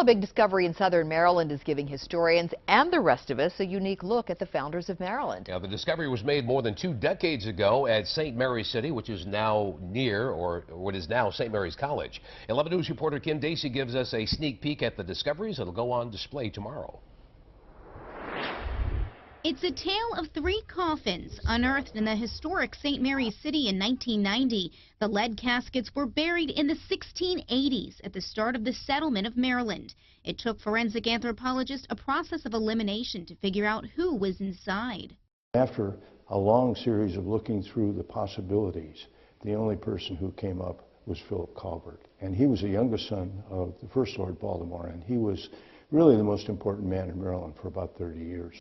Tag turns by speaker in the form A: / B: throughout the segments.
A: A big discovery in southern Maryland is giving historians and the rest of us a unique look at the founders of Maryland.
B: Now, the discovery was made more than 2 decades ago at St. Mary's City, which is now near, or what is now St. Mary's College. 11 News reporter Kim Dacey gives us a sneak peek at the discoveries that'll go on display tomorrow.
C: It's a tale of 3 coffins unearthed in the historic St. Mary's City in 1990. The lead caskets were buried in the 1680s at the start of the settlement of Maryland. It took forensic anthropologists a process of elimination to figure out who was inside.
D: After a long series of looking through the possibilities, the only person who came up was Philip Calvert. And he was the youngest son of the first Lord Baltimore, and he was really the most important man in Maryland for about 30 years.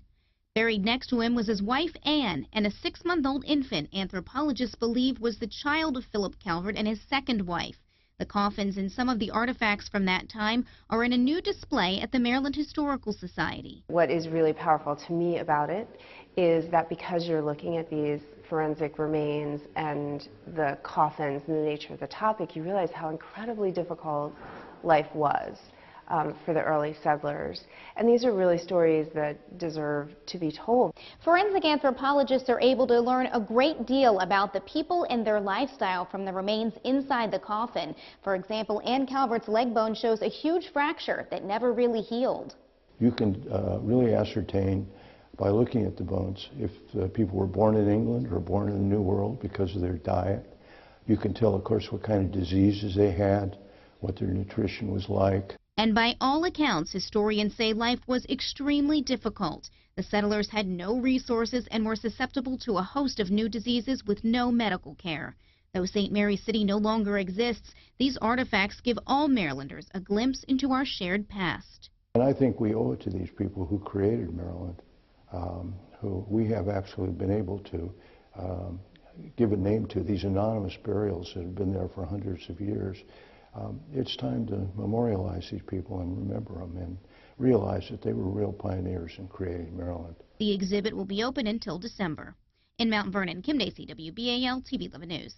C: Buried next to him was his wife, Anne, and a 6-month-old infant anthropologists believe was the child of Philip Calvert and his second wife. The coffins and some of the artifacts from that time are in a new display at the Maryland Historical Society.
E: What is really powerful to me about it is that because you're looking at these forensic remains and the coffins and the nature of the topic, you realize how incredibly difficult life was for the early settlers. And these are really stories that deserve to be told.
C: Forensic anthropologists are able to learn a great deal about the people and their lifestyle from the remains inside the coffin. For example, Anne Calvert's leg bone shows a huge fracture that never really healed.
D: You can really ascertain by looking at the bones if the people were born in England or born in the New World because of their diet. You can tell, of course, what kind of diseases they had, what their nutrition was like.
C: And by all accounts, historians say life was extremely difficult. The settlers had no resources and were susceptible to a host of new diseases with no medical care. Though St. Mary's City no longer exists, these artifacts give all Marylanders a glimpse into our shared past.
D: And I think we owe it to these people who created Maryland, who we have actually been able to give a name to, these anonymous burials that have been there for hundreds of years. It's time to memorialize these people and remember them and realize that they were real pioneers in creating Maryland.
C: The exhibit will be open until December. In Mount Vernon, Kim Dacey, WBAL TV 11 News.